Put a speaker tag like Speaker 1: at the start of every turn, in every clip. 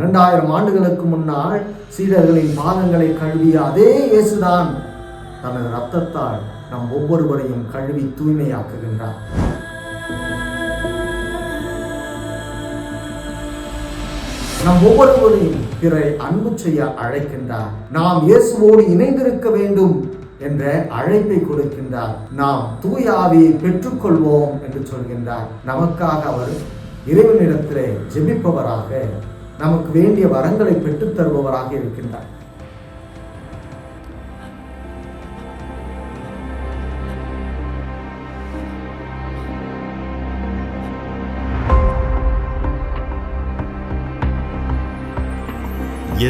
Speaker 1: 2000 ஆண்டுகளுக்கு முன்னால் சீடர்களின் பாதங்களை கழுவிய அதே இயேசுதான் தனது இரத்தத்தால் நம் ஒவ்வொருவரையும் கழுவி தூய்மையாக்குகின்றார். நம் ஒவ்வொருவரையும் பிறரை அன்பு செய்ய அழைக்கின்றார். நாம் இயேசுவோடு இணைந்திருக்க வேண்டும் என்ற அழைப்பை கொடுக்கின்றார். நாம் தூய ஆவியை பெற்றுக்கொள்வோம் என்று சொல்கின்றார். நமக்காக அவர் இறைவனிடத்திலே ஜெபிப்பவராக, நமக்கு வேண்டிய வரங்களை பெற்றுத் தருபவராக இருக்கின்றார்.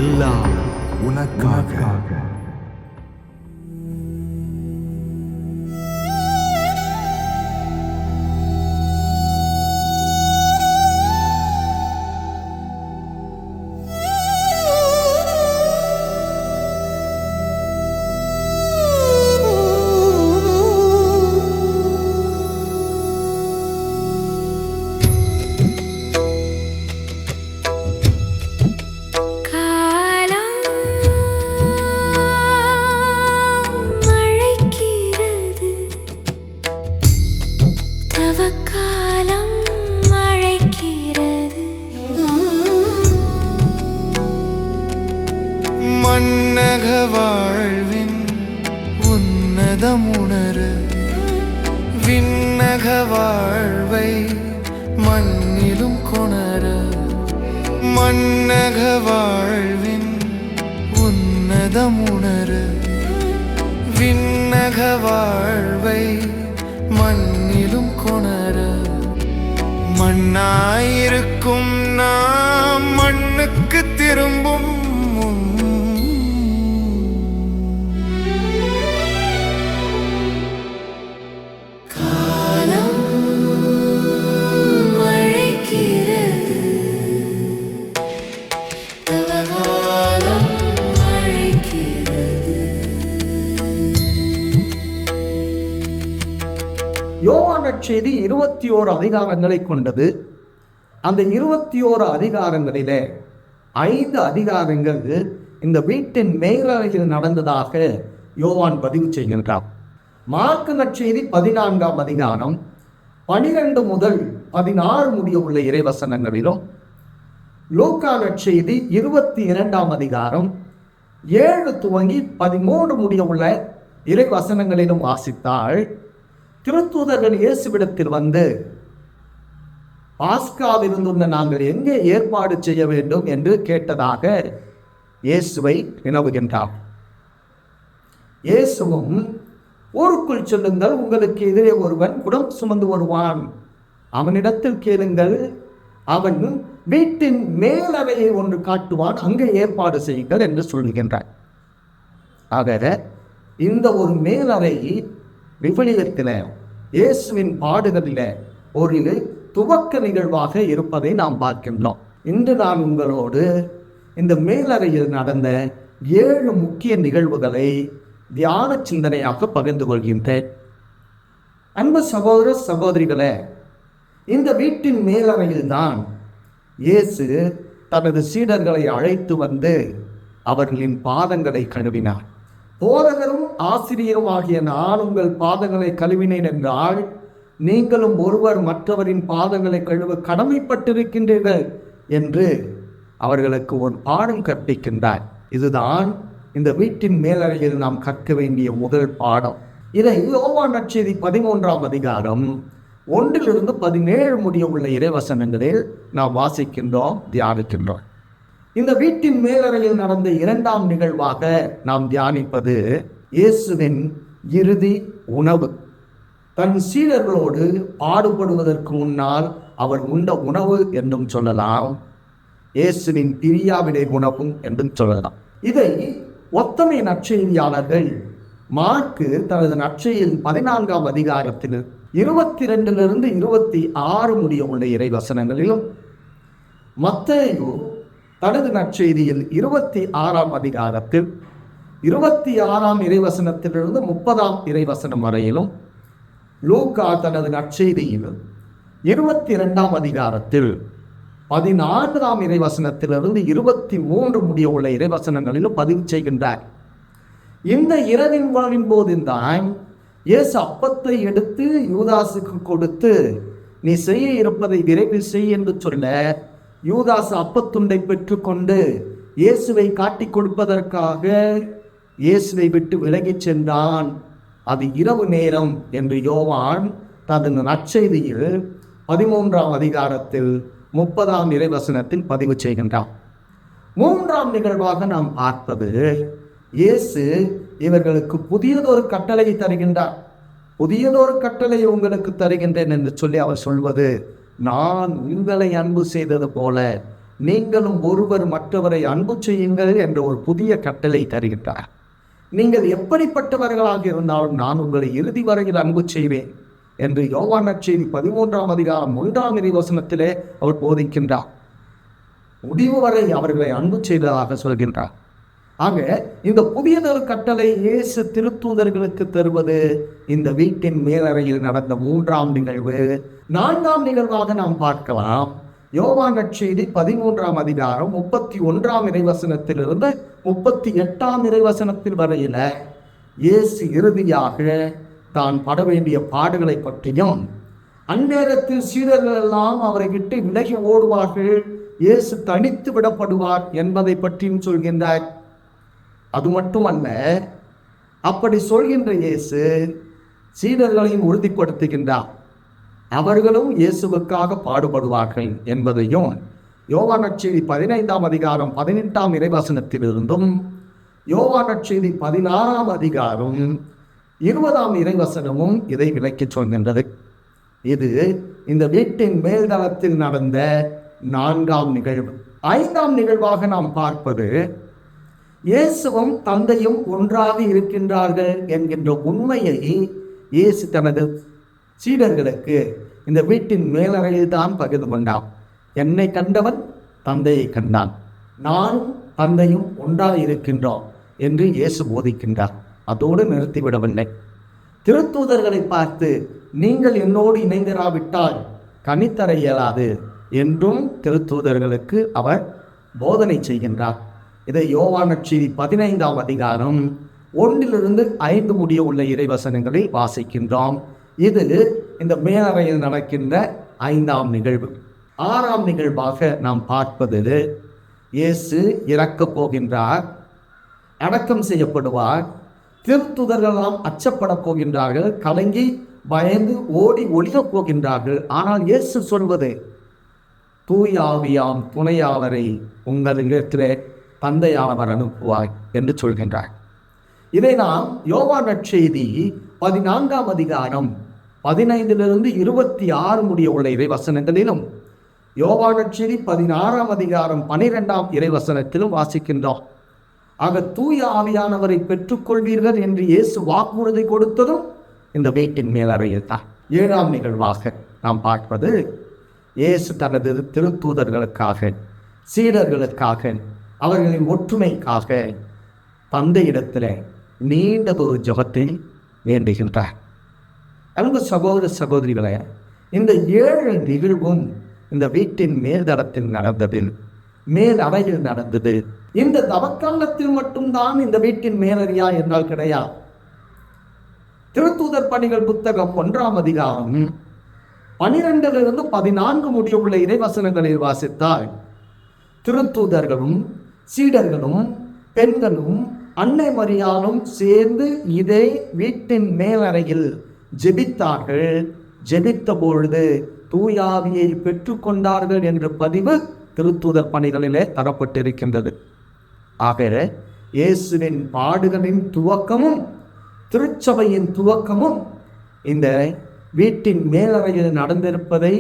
Speaker 2: எல்லாம் உனக்காக.
Speaker 3: மன்னக வாழ்வின் உன்னதமுணர விண்ணக வாழ்வை மண்ணிலும் கொணர. மன்னக வாழ்வின் உன்னதமுணர விண்ணக வாழ்வை மண்ணிலும் கொணர. மண்ணாயிருக்கும் நாம் மண்ணுக்கு திரும்பும்
Speaker 1: யோவான் நற்செய்தி 21 அதிகாரங்களை கொண்டது. அந்த 21 அதிகாரங்களிலே 5 அதிகாரங்கள் இந்த வீட்டின் மேலறையில் நடந்ததாக யோவான் பதிவு செய்கின்றார். மார்க்கு நற்செய்தி 14ஆம் அதிகாரம் 12 முதல் 16 முடிய உள்ள இறைவசனங்களிலும், லூக்கா நற்செய்தி 22ஆம் அதிகாரம் 7 துவங்கி 13 முடிய உள்ள இறைவசனங்களிலும் வாசித்தால், திருத்தூதர்கள் இயேசுவிடத்தில் வந்து பாஸ்காவிருந்துள்ள நாங்கள் எங்கே ஏற்பாடு செய்ய வேண்டும் என்று கேட்டதாக இயேசுவை வினவுகின்றார். இயேசுவும், ஊருக்குள் செல்லுங்கள், உங்களுக்கு எதிரே ஒருவன் குடம் சுமந்து வருவான், அவனிடத்தில் கேளுங்கள், அவன் வீட்டின் மேலறையை ஒன்று காட்டுவான், அங்கே ஏற்பாடு செய்யுங்கள் என்று சொல்கின்றார். ஆக இந்த ஒரு மேலறை விபலியத்தில் இயேசுவின் பாடுகளில் ஒரு துவக்க நிகழ்வாக இருப்பதை நாம் பார்க்கின்றோம். இன்று நான் உங்களோடு இந்த மேலறையில் நடந்த 7 முக்கிய நிகழ்வுகளை தியான சிந்தனையாக பகிர்ந்து கொள்கின்றேன். அன்பு சகோதர சகோதரிகளே, இந்த வீட்டின் மேலறையில் தான் இயேசு தனது சீடர்களை அழைத்து வந்து அவர்களின் பாதங்களை கழுவினார். போதகரும் ஆசிரியரும் ஆகிய நான் உங்கள் பாதங்களை கழுவினேன் என்றால், நீங்களும் ஒருவர் மற்றவரின் பாதங்களை கழுவ கடமைப்பட்டிருக்கின்றீர்கள் என்று அவர்களுக்கு ஒரு பாடம் கற்பிக்கின்றார். இதுதான் இந்த வீட்டின் மேலறையில் நாம் கற்க வேண்டிய முதல் பாடம். இதை யோவான் நற்செய்தி 13ஆம் அதிகாரம் 1 முதல் 17 முடிய உள்ள இறைவசனங்களில் நாம் வாசிக்கின்றோம், தியானிக்கின்றோம். இந்த வீட்டின் மேலறையில் நடந்த 2ஆம் நிகழ்வாக நாம் தியானிப்பது இயேசுவின் இறுதி உணவு. தன் சீடர்களோடு பாடுபடுவதற்கு முன்னால் அவர் உண்ட உணவு என்றும் சொல்லலாம், இயேசுவின் பிரியாவிடை உணவும் என்றும் சொல்லலாம். இதை ஒத்தமை நற்செய்தியாளர்கள் மார்க்கு தனது நற்செய்தியில் 14ஆம் அதிகாரத்தில் 22 26 முடிய உள்ள இறைவசனங்களிலும், மத்தேயு தனது நற்செய்தியில் 26ஆம் அதிகாரத்தில் 26ஆம் இறைவசனத்திலிருந்து 30ஆம் இறைவசனம் வரையிலும், லூக்கா தனது நற்செய்தியில் 22ஆம் அதிகாரத்தில் 14ஆம் இறைவசனத்திலிருந்து 23 முடிய உள்ள இறைவசனங்களிலும் பதிவு செய்கின்றார். இந்த இரவின் வாழ்வின் போதுதான் இயேசு அப்பத்தை எடுத்து யூதாசுக்கு கொடுத்து, நீ செய்ய இருப்பதை விரைவில் செய் என்று சொல்ல, யூதாசு அப்பத்துண்டை பெற்றுக்கொண்டு இயேசுவை காட்டிக் கொடுப்பதற்காக இயேசுவை விட்டு விலகிச் சென்றான். அது இரவு நேரம் என்று யோவான் தனது நற்செய்தியில் 13ஆம் அதிகாரத்தில் 30ஆம் இறைவசனத்தில் பதிவு செய்கின்றான். 3ஆம் நிகழ்வாக நாம் பார்ப்பது, இயேசு இவர்களுக்கு புதியதொரு கட்டளையை தருகின்றார். புதியதொரு கட்டளையை உங்களுக்கு தருகின்றேன் என்று சொல்லி அவர் சொல்வது, நான் உங்களை அன்பு செய்தது போல நீங்களும் ஒருவர் மற்றவரை அன்பு செய்யுங்கள் என்ற ஒரு புதிய கட்டளை தருகின்றார். நீங்கள் எப்படிப்பட்டவர்களாக இருந்தாலும் நான் உங்களை இறுதி வரையில் அன்பு செய்வேன் என்று யோவான் நற்செய்தி 13ஆம் அதிகாரம் 1ஆம் இறைவசனத்திலே அவர் போதிக்கின்றார். முடிவு வரை அவர்களை அன்பு செய்ததாக சொல்கின்றார். ஆக இந்த புதியதொரு கட்டளை இயேசு திருத்தூதர்களுக்கு தருவது இந்த வீட்டின் மேலறையில் நடந்த 3ஆம் நிகழ்வு. 4ஆம் நிகழ்வாக நாம் பார்க்கலாம். யோவான் நற்செய்தி 13ஆம் அதிகாரம் 31ஆம் இறைவசனத்திலிருந்து 38ஆம் இறைவசனத்தில் வரையில இயேசு இறுதியாக தான் பட வேண்டிய பாடுகளை பற்றியும், அந்நேரத்தில் சீடர்கள் எல்லாம் அவரை விட்டு விலகி ஓடுவார்கள், இயேசு தனித்து விடப்படுவார் என்பதை பற்றியும் சொல்கின்றார். அது மட்டுமல்ல, அப்படி சொல்கின்ற இயேசு சீடர்களையும் உறுதிப்படுத்துகின்றார், அவர்களும் இயேசுவுக்காக பாடுபடுவார்கள் என்பதையும் யோவான் நற்செய்தி 15ஆம் அதிகாரம் 18ஆம் இறைவசனத்திலிருந்தும், யோவான் நற்செய்தி 16ஆம் அதிகாரம் 20ஆம் இறைவசனமும் இதை விளக்கிச் சொல்கின்றது. இது இந்த வீட்டின் மேல்தளத்தில் நடந்த 4ஆம் நிகழ்வு. 5ஆம் நிகழ்வாக நாம் பார்ப்பது, இயேசுவும் தந்தையும் ஒன்றாக இருக்கின்றார்கள் என்கின்ற உண்மையை இயேசு தனது சீடர்களுக்கு இந்த வீட்டின் மேலறையில் தான் பகிர்ந்து கொண்டான். என்னை கண்டவன் தந்தையை கண்டான், நானும் தந்தையும் ஒன்றாக இருக்கின்றோம் என்று இயேசு போதிக்கின்றார். அதோடு நிறுத்திவிடவில்லை. திருத்தூதர்களை பார்த்து, நீங்கள் என்னோடு இணைந்திராவிட்டால் கனித்தர இயலாது என்றும் திருத்தூதர்களுக்கு அவர் போதனை செய்கின்றார். இதை யோவான் நற்செய்தி 15ஆம் அதிகாரம் 1லிருந்து 5 முடிய உள்ள இறைவசனங்களை வாசிக்கின்றோம். இது இந்த மேலறையில் நடக்கின்ற 5ஆம் நிகழ்வு. 6ஆம் நிகழ்வாக நாம் பார்ப்பது, இயேசு இறக்கப் போகின்றார், அடக்கம் செய்யப்படுவார். திருத்துதர்களெல்லாம் அச்சப்பட போகின்றார்கள், கலங்கி பயந்து ஓடி ஒளியப் போகின்றார்கள். ஆனால் இயேசு சொல்வது, தூய ஆவியாம் துணையாளரை உங்களிடத்திலே தந்தையானவர் அனுப்புவார் என்று சொல்கின்றார். இதை நாம் யோவான் நற்செய்தி 14ஆம் அதிகாரம் 15லிருந்து 26 முடிய உள்ள இறைவசனங்களிலும், யோவான் நற்செய்தி 16ஆம் அதிகாரம் 12ஆம் இறைவசனத்திலும் வாசிக்கின்றோம். ஆக தூய ஆவியானவரை பெற்றுக்கொள்வீர்கள் என்று இயேசு வாக்குறுதி கொடுத்ததும் இந்த வீட்டின் மேலறையில் தான். 7ஆம் நிகழ்வாக நாம் பார்ப்பது, இயேசு தனது திருத்தூதர்களுக்காக, சீடர்களுக்காக, அவர்களின் ஒற்றுமைக்காக தந்தையிடத்தில் நீண்டதொரு ஜெபத்தை வேண்டுகின்றார். அன்பு சகோதர சகோதரிகளே, இந்த 7 நிகழ்வும் இந்த வீட்டின் மேல்தளத்தில் நடந்தது, மேல் அறையில் நடந்தது. இந்த தவக்காலத்தில் மட்டும்தான் இந்த வீட்டின் மேலறையா என்றால் கிடையாது. திருத்தூதர் பணிகள் புத்தகம் 1ஆம் அதிகாரம் 12லிருந்து 14 முடிய உள்ள இறைவசனங்களில் வாசித்தால், திருத்தூதர்களும் சீடர்களும் பெண்களும் அன்னை மரியாளும் சேர்ந்து இதை வீட்டின் மேலறையில் ஜெபித்தார்கள். ஜெபித்த பொழுது தூயாவியை பெற்றுக்கொண்டார்கள் என்ற பதிவு திருத்தூதர் பணிகளிலே தரப்பட்டிருக்கின்றது. ஆக இயேசுவின் பாடுகளின் துவக்கமும் திருச்சபையின் துவக்கமும் இந்த வீட்டின் மேலறையில் நடந்திருப்பதை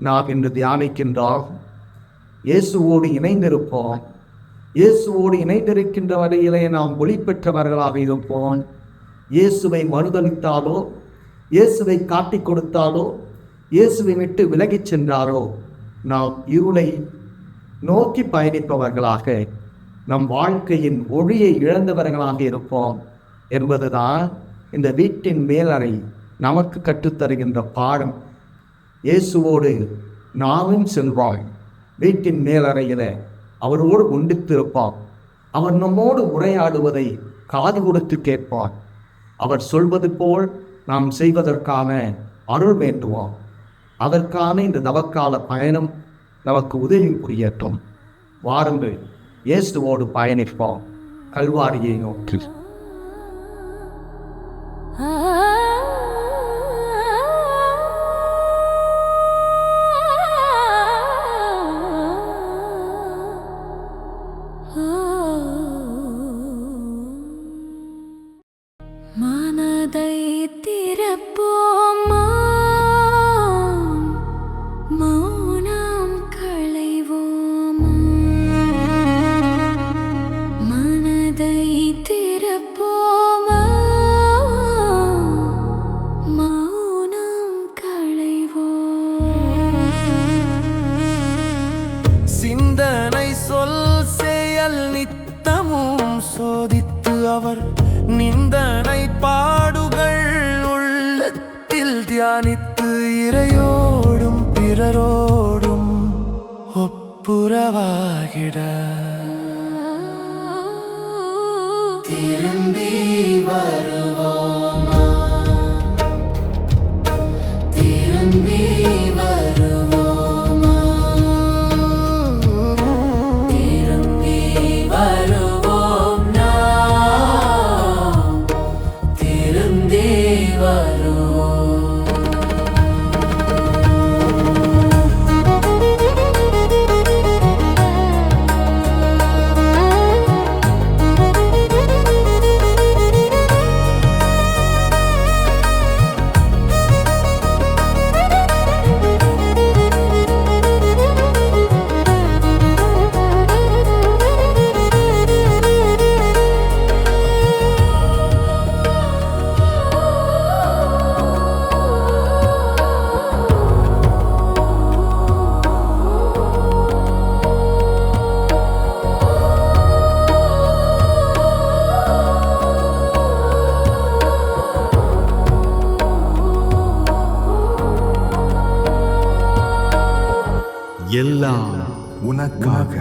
Speaker 1: நாம் இன்று தியானிக்கின்றோம். இயேசுவோடு இணைந்திருப்போம். இயேசுவோடு இணைந்திருக்கின்ற வரையிலே நாம் ஒளி பெற்றவர்களாக இருப்போம். இயேசுவை மறுதளித்தாலோ, இயேசுவை காட்டிக் கொடுத்தாலோ, இயேசுவை விட்டு விலகிச் சென்றாரோ நாம் இருளை நோக்கி பயணிப்பவர்களாக, நம் வாழ்க்கையின் ஒளியை இழந்தவர்களாக இருப்போம் என்பதுதான் இந்த வீட்டின் மேலறை நமக்கு கற்றுத்தருகின்ற பாடம். இயேசுவோடு நாமும் செல்வோம். வீட்டின் மேலறையில அவரோடு ஒன்றித்திருப்பான். அவர் நம்மோடு உரையாடுவதை காது கொடுத்து கேட்பான். அவர் சொல்வது போல் நாம் செய்வதற்கான அருள் வேண்டுவோம். அதற்கான இந்த தவக்கால பயணம் நமக்கு உதவி புரியட்டும். வாருங்கள், இயேசுவோடு பயணிப்போம் கல்வாரியை நோக்கி.
Speaker 4: மனதை திறப்போமா, மௌனம் களைவோமா. மனதை திறப்போமா, மௌனம் களைவோம்.
Speaker 3: சிந்தனை சொல் செயல் நித்தமும் சோதித்து அவர் நிந்தனை பாடுகள் உள்ளத்தில் தியானித்து இறையோடும் பிறரோடும் ஒப்புரவாகிட திரும்பி வருவோமா, திரும்பி வருவோமா, திரும்பி வருவோம் நாம், திரும்பி வருவோம்.
Speaker 2: எல்லாம் உனக்காக.